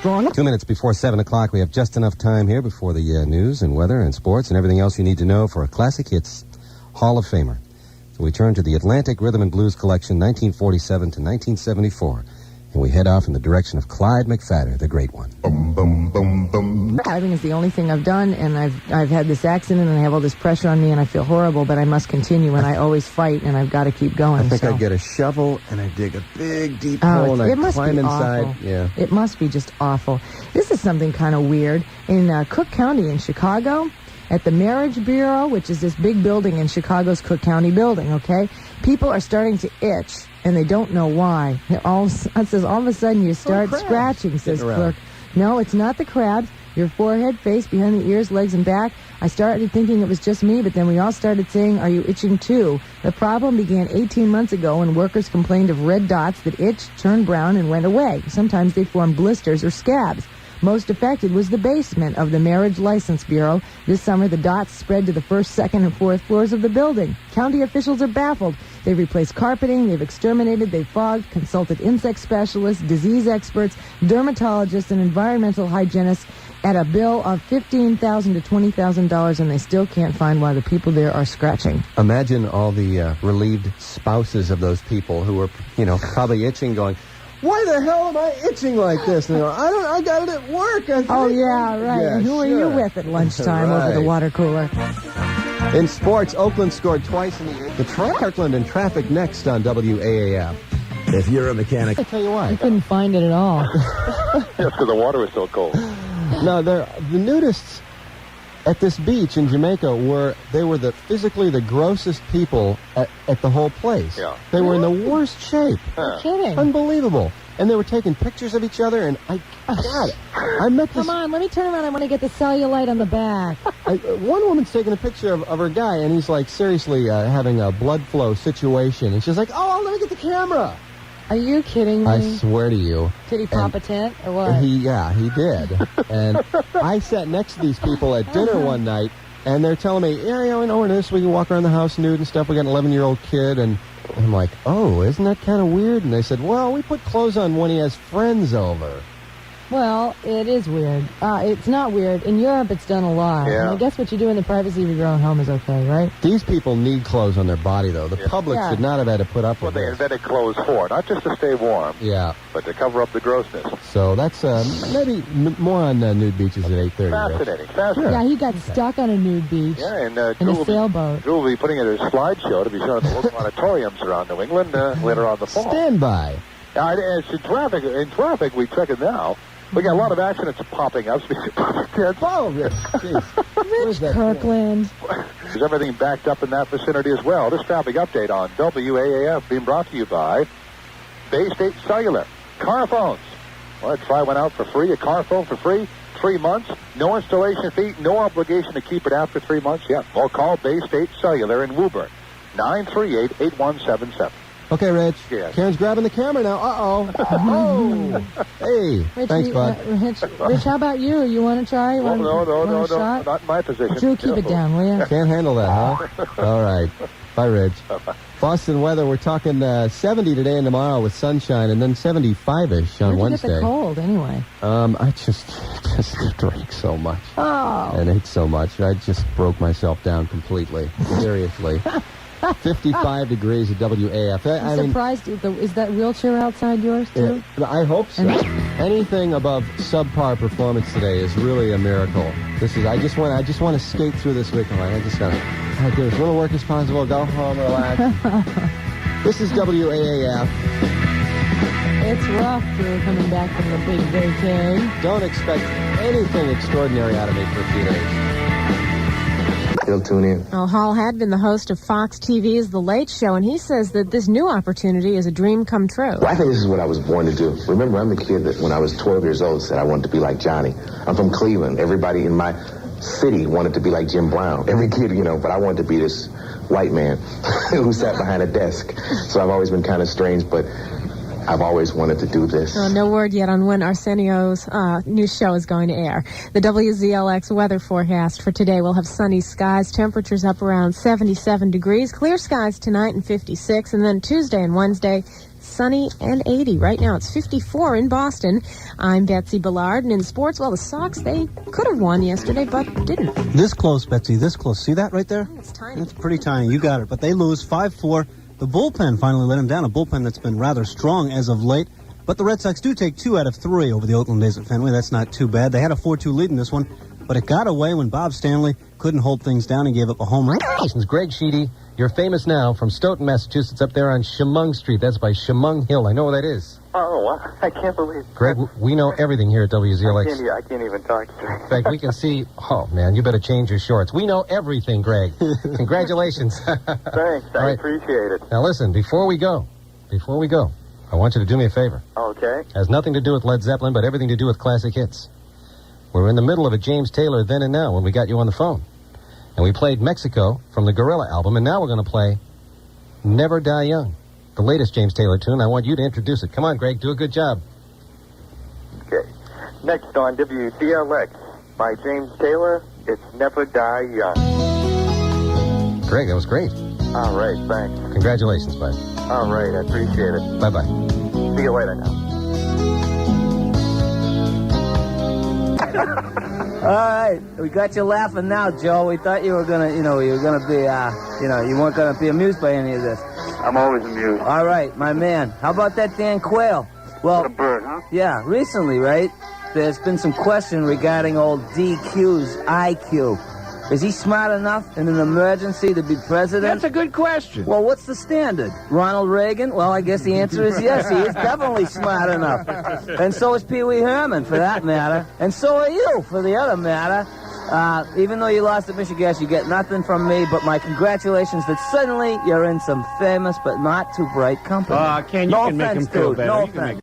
Wrong. 2 minutes before 7 o'clock, we have just enough time here before the news and weather and sports and everything else you need to know for a Classic Hits Hall of Famer. So we turn to the Atlantic Rhythm and Blues Collection, 1947 to 1974. And we head off in the direction of Clyde McPhatter, the great one. Boom, boom, boom, boom. Driving is the only thing I've done, and I've had this accident, and I have all this pressure on me, and I feel horrible, but I must continue, and I always fight, and I've got to keep going. I think I'd get a shovel, and I'd dig a big, deep hole, and I'd climb inside. Awful. Yeah. It must be just awful. This is something kind of weird. In Cook County in Chicago, at the Marriage Bureau, which is this big building in Chicago's Cook County building, okay? People are starting to itch, and they don't know why. It says all of a sudden you start scratching, says clerk. No, it's not the crabs. Your forehead, face, behind the ears, legs, and back. I started thinking it was just me, but then we all started saying, are you itching too? The problem began 18 months ago when workers complained of red dots that itched, turned brown, and went away. Sometimes they formed blisters or scabs. Most affected was the basement of the Marriage License Bureau. This summer, the dots spread to the first, second, and fourth floors of the building. County officials are baffled. They've replaced carpeting, they've exterminated, they've fogged, consulted insect specialists, disease experts, dermatologists, and environmental hygienists at a bill of $15,000 to $20,000, and they still can't find why the people there are scratching. Imagine all the relieved spouses of those people who were, probably itching, going, why the hell am I itching like this? And they go, I got it at work. Oh, yeah, right. Yeah, and who are you with at lunchtime over the water cooler? In sports, Oakland scored twice in the Parkland and traffic next on WAAF. If you're a mechanic, I tell you why. I couldn't find it at all. Yes, because the water was so cold. No, the nudists at this beach in Jamaica were physically the grossest people at the whole place. Yeah. They were in the worst shape. You're kidding. Unbelievable. And they were taking pictures of each other, and I met this... Come on, let me turn around. I want to get the cellulite on the back. One woman's taking a picture of her guy, and he's, seriously having a blood flow situation. And she's like, oh, let me get the camera. Are you kidding me? I swear to you. Did he pop a tent, or what? He did. And I sat next to these people at dinner one night, and they're telling me, we're this. We can walk around the house nude and stuff. We got an 11-year-old kid, and I'm like, oh, isn't that kind of weird? And they said, well, we put clothes on when he has friends over. Well, it is weird. It's not weird. In Europe, it's done a lot. Yeah. And I guess what you do in the privacy of your own home is okay, right? These people need clothes on their body, though. The public should not have had to put up with They this. invented clothes for, not just to stay warm, Yeah. but to cover up the grossness. So that's maybe more on nude beaches at 8:30. Fascinating. Yeah, he got stuck on a nude beach Yeah, and in a sailboat. Drew will be putting it in a slideshow to be shown at the local auditoriums around New England later on the fall. Stand by. It's in traffic, we check it now. We got a lot of accidents popping up. Oh, yes. Rich Kirkland. There's everything backed up in that vicinity as well. This traffic update on WAAF being brought to you by Bay State Cellular. Car phones. Well, try one out for free. A car phone for free. 3 months. No installation fee. No obligation to keep it after 3 months. Yeah. Or call Bay State Cellular in Woburn. 938-8177. Okay, Rich. Yes. Karen's grabbing the camera now. Uh-oh. Oh. Hey. Rich, Thanks, bud. Rich, how about you? You want to try? No, Shot? not in my position. Drew, keep it down, will you? Can't handle that, huh? All right. Bye, Rich. Boston weather, we're talking 70 today and tomorrow with sunshine, and then 75-ish on Wednesday. Where'd you get the cold, anyway? I just drank so much. Oh. And ate so much. I just broke myself down completely. Seriously. 55 degrees at WAF. I'm surprised. Is that wheelchair outside yours, too? Yeah, I hope so. Anything above subpar performance today is really a miracle. I just want to skate through this weekend. I just got to do as little work as possible, go home, relax. This is WAAF. It's rough, Drew, coming back from the big vacay. Don't expect anything extraordinary out of me for a few days. He'll tune in. Well, Hall had been the host of Fox TV's The Late Show, and he says that this new opportunity is a dream come true. Well, I think this is what I was born to do. Remember, I'm the kid that when I was 12 years old said I wanted to be like Johnny. I'm from Cleveland. Everybody in my city wanted to be like Jim Brown. Every kid, but I wanted to be this white man who sat behind a desk. So I've always been kind of strange, but I've always wanted to do this. No word yet on when Arsenio's new show is going to air. The WZLX weather forecast for today will have sunny skies, temperatures up around 77 degrees, clear skies tonight and 56, and then Tuesday and Wednesday, sunny and 80. Right now it's 54 in Boston. I'm Betsy Ballard, and in sports, well, the Sox, they could have won yesterday, but didn't. This close, Betsy, this close. See that right there? It's tiny. It's pretty tiny. You got it. But they lose 5-4. The bullpen finally let them down, a bullpen that's been rather strong as of late. But the Red Sox do take 2 out of 3 over the Oakland A's at Fenway. That's not too bad. They had a 4-2 lead in this one, but it got away when Bob Stanley couldn't hold things down and gave up a home run. Congratulations, Greg Sheedy. You're famous now from Stoughton, Massachusetts, up there on Chemung Street. That's by Chemung Hill. I know where that is. Oh, I can't believe. Greg, we know everything here at WZLX. I can't even talk to you. In fact, we can see... Oh, man, you better change your shorts. We know everything, Greg. Congratulations. Thanks. I appreciate it. Now, listen, before we go, I want you to do me a favor. Okay. Has nothing to do with Led Zeppelin, but everything to do with classic hits. We're in the middle of a James Taylor Then and Now when we got you on the phone. And we played Mexico from the Gorilla album, and now we're going to play Never Die Young, the latest James Taylor tune. I want you to introduce it. Come on, Greg, do a good job. Okay. Next on WZLX by James Taylor, it's Never Die Young. Greg, that was great. All right, thanks. Congratulations, bud. All right, I appreciate it. Bye-bye. See you later now. All right, we got you laughing now, Joe. We thought you were gonna, you weren't gonna be amused by any of this. I'm always amused. All right, my man. How about that Dan Quayle? Well, What a bird, huh? yeah, recently, right? There's been some question regarding old DQ's IQ. Is he smart enough in an emergency to be president? That's a good question. Well, what's the standard? Ronald Reagan? Well, I guess the answer is yes. He is definitely smart enough. And so is Pee Wee Herman, for that matter. And so are you, for the other matter. Even though you lost at Michigan, you get nothing from me but my congratulations that suddenly you're in some famous but not too bright company. Ken, you no can make him offense, feel dude. better. No You can make offense.